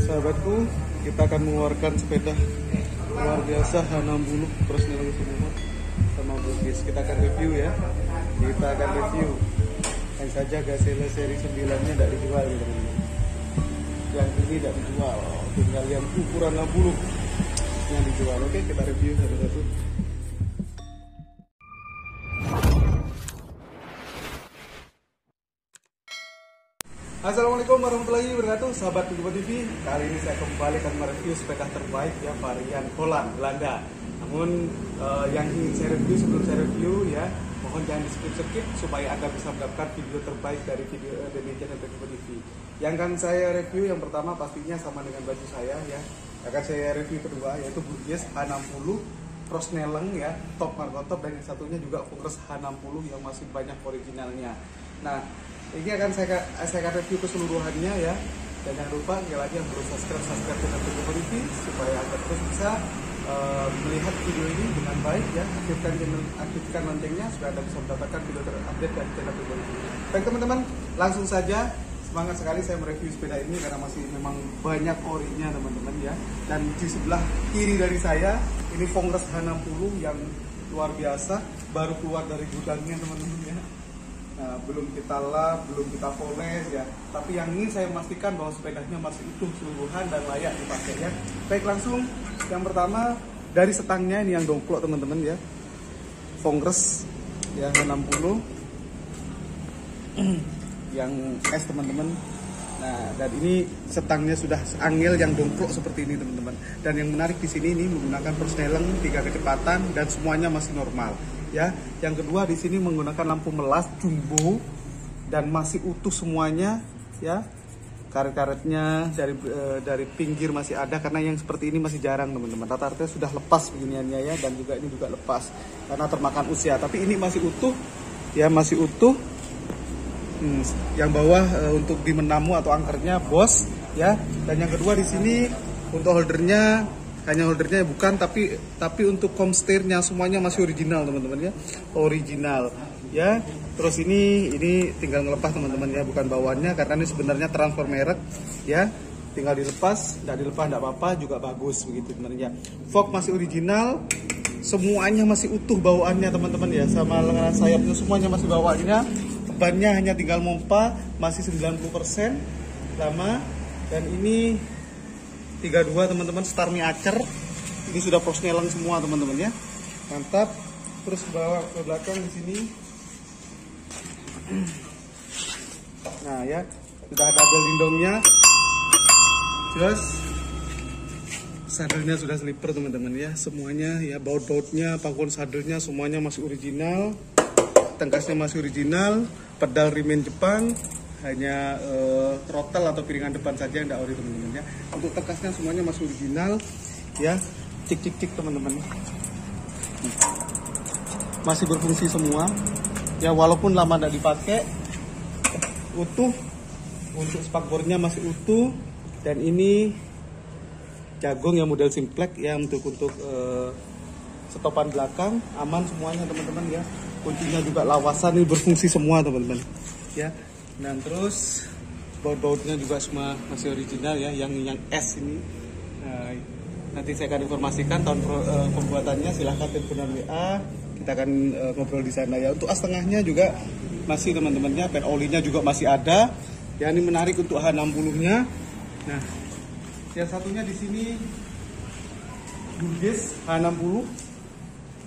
Sahabatku, kita akan mengeluarkan sepeda luar biasa H60 Persneling semua sama Bugis. Kita akan review ya. Kita akan review. Yang saja Gazelle seri 9-nya tidak dijual ya teman-teman. Yang ini tidak dijual, tinggal yang ukuran 60 yang dijual. Oke, kita review satu-satu. Assalamualaikum warahmatullahi wabarakatuh, sahabat Tujuh TV. Kali ini saya kembali akan mereview sepeda terbaik ya, varian Holland Belanda. Namun yang ingin saya review, sebelum saya review ya, mohon jangan di skip supaya Anda bisa mendapatkan video terbaik dari video dari channel Tujuh TV. Yang akan saya review yang pertama pastinya sama dengan baju saya ya. Akan saya review kedua yaitu Burgess H60 Prosneleng ya, top marco top, dan yang satunya juga Congress H60 yang masih banyak originalnya. Nah, ini akan saya akan review keseluruhannya ya. Dan jangan lupa sekali lagi yang belum subscribe channel Tujuh TV supaya Anda terus bisa melihat video ini dengan baik ya. Aktifkan loncengnya supaya Anda bisa mendapatkan video terupdate dari channel Tujuh TV. Baik teman-teman, langsung saja. Semangat sekali saya mereview sepeda ini karena masih memang banyak orinya teman-teman ya. Dan di sebelah kiri dari saya ini Congress H60 yang luar biasa, baru keluar dari gudangnya teman-teman ya. Nah, belum kita lap, belum kita poles ya. Tapi yang ini saya memastikan bahwa sepedanya masih utuh keseluruhan dan layak dipakai ya. Baik, langsung yang pertama dari setangnya ini yang dongklok teman-teman ya. Congress ya H60 yang S teman-teman. Nah, dan ini setangnya sudah angel yang dongklok seperti ini teman-teman. Dan yang menarik di sini ini menggunakan Persneleng 3 kecepatan dan semuanya masih normal. Ya, yang kedua di sini menggunakan lampu melas jumbo dan masih utuh semuanya ya. Karet-karetnya dari pinggir masih ada karena yang seperti ini masih jarang teman-teman. Rata-rata sudah lepas beginiannya ya, dan juga ini juga lepas karena termakan usia. Tapi ini masih utuh ya, masih utuh. Yang bawah untuk di menamu atau angkernya bos ya. Dan yang kedua di sini untuk holdernya, hanya holdernya bukan, tapi untuk komsteernya semuanya masih original teman-teman ya, original ya. Terus ini tinggal ngelepas teman-teman ya, bukan bawaannya karena ini sebenarnya transfer merek ya, tinggal dilepas, tidak apa-apa juga bagus begitu sebenarnya. Fork masih original, semuanya masih utuh bawaannya teman-teman ya, sama lengan sayapnya semuanya masih bawaannya. Bannya hanya tinggal mompa, masih 90% lama. Dan ini 32 teman-teman, Starmi Acer. Ini sudah Prosneleng semua teman-teman ya. Mantap. Terus bawa ke belakang di sini. Nah ya, sudah ada bel lindungnya. Terus sadelnya sudah slipper teman-teman ya. Semuanya ya, baut-bautnya, pangkuan sadelnya semuanya masih original. Tengkasnya masih original, pedal remain Jepang, hanya throttle atau piringan depan saja yang tidak ori teman-teman ya. Untuk tengkasnya semuanya masih original ya, cik teman-teman, masih berfungsi semua ya, walaupun lama tidak dipakai, utuh. Untuk spakbornya masih utuh, dan ini jagung yang model simplex ya, untuk stopan belakang aman semuanya teman-teman ya. Kuncinya juga lawasan, ini berfungsi semua teman-teman ya. Dan terus baut-bautnya juga semua masih original ya, yang S ini. Nah, nanti saya akan informasikan tahun pembuatannya, silahkan teleponan WA, kita akan ngobrol di sana ya. Untuk as tengahnya juga masih teman-temannya, pen olinya juga masih ada ya. Ini menarik untuk H60-nya. Nah, yang satunya di sini Burgess H60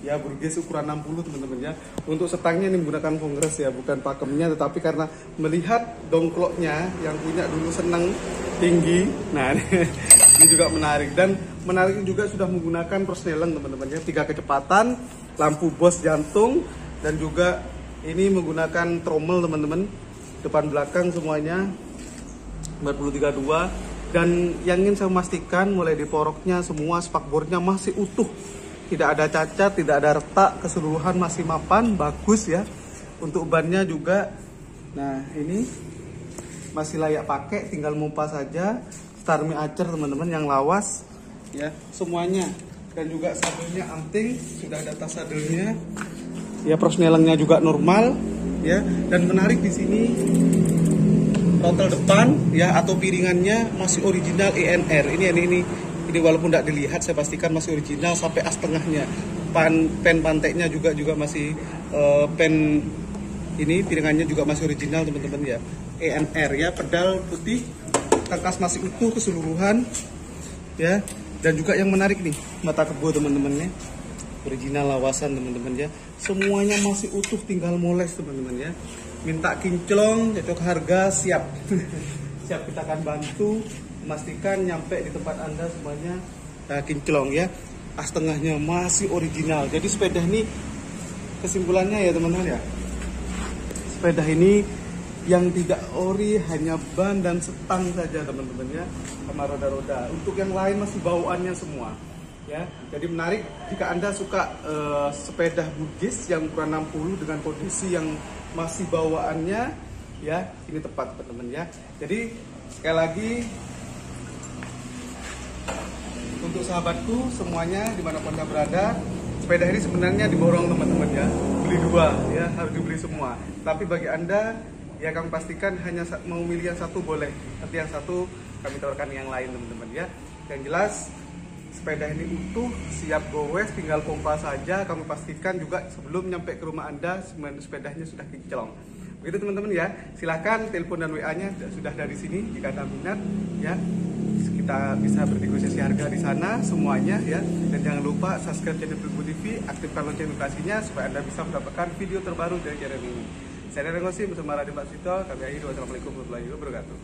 ya, Burgess ukuran 60 teman-teman ya. Untuk setangnya ini menggunakan Congress ya, bukan pakemnya, tetapi karena melihat dongkloknya yang punya dulu seneng tinggi. Nah ini juga menarik, dan menarik juga sudah menggunakan Persneleng teman-teman ya, 3 kecepatan, lampu bos jantung, dan juga ini menggunakan trommel teman-teman, depan belakang semuanya 4032. Dan yang ingin saya memastikan mulai di poroknya semua spakbornya masih utuh, tidak ada cacat, tidak ada retak, keseluruhan masih mapan, bagus ya. Untuk bannya juga, nah ini masih layak pakai, tinggal mompa saja. Starmi Acer teman-teman yang lawas ya semuanya. Dan juga sadelnya anting, sudah ada tas sadelnya ya. Prosnelengnya juga normal ya. Dan menarik di sini Throttle depan ya atau piringannya masih original ENR. Ini walaupun tidak dilihat saya pastikan masih original sampai as tengahnya. Pen panteknya juga masih pen ini piringannya juga masih original teman-teman ya. ENR ya, pedal putih, karkas masih utuh keseluruhan ya. Dan juga yang menarik nih, mata kebo teman-teman ya. Original lawasan teman-teman ya. Semuanya masih utuh, tinggal moles teman-teman ya. Minta kinclong, cocok harga, siap. Siap, kita akan bantu memastikan nyampe di tempat Anda semuanya kinclong ya. As tengahnya masih original. Jadi sepeda ini kesimpulannya ya teman-teman ya. Sepeda ini yang tidak ori hanya ban dan setang saja teman-teman ya, sama roda-roda. Untuk yang lain masih bawaannya semua ya. Jadi menarik jika Anda suka sepeda Bugis yang ukuran 60 dengan kondisi yang masih bawaannya ya, ini tepat teman-teman ya. Jadi sekali lagi untuk sahabatku semuanya dimanapun Anda berada, sepeda ini sebenarnya diborong teman-teman ya, beli dua ya, harus dibeli semua. Tapi bagi Anda ya kami pastikan hanya mau milih yang satu boleh, nanti yang satu kami tawarkan yang lain teman-teman ya. Yang jelas sepeda ini utuh, siap gowes, tinggal pompa saja. Kami pastikan juga sebelum nyampe ke rumah Anda sepedanya sudah kinclong. Begitu teman-teman ya. Silakan telepon dan WA-nya sudah dari sini jika Anda minat ya. Kita bisa bernegosiasi harga di sana semuanya ya. Dan jangan lupa subscribe channel Bilbo TV, aktifkan lonceng notifikasinya supaya Anda bisa mendapatkan video terbaru dari channel ini. Saya Rengosi bersama Raden Pak Sito. Kami akhiri. Wassalamualaikum warahmatullahi wabarakatuh.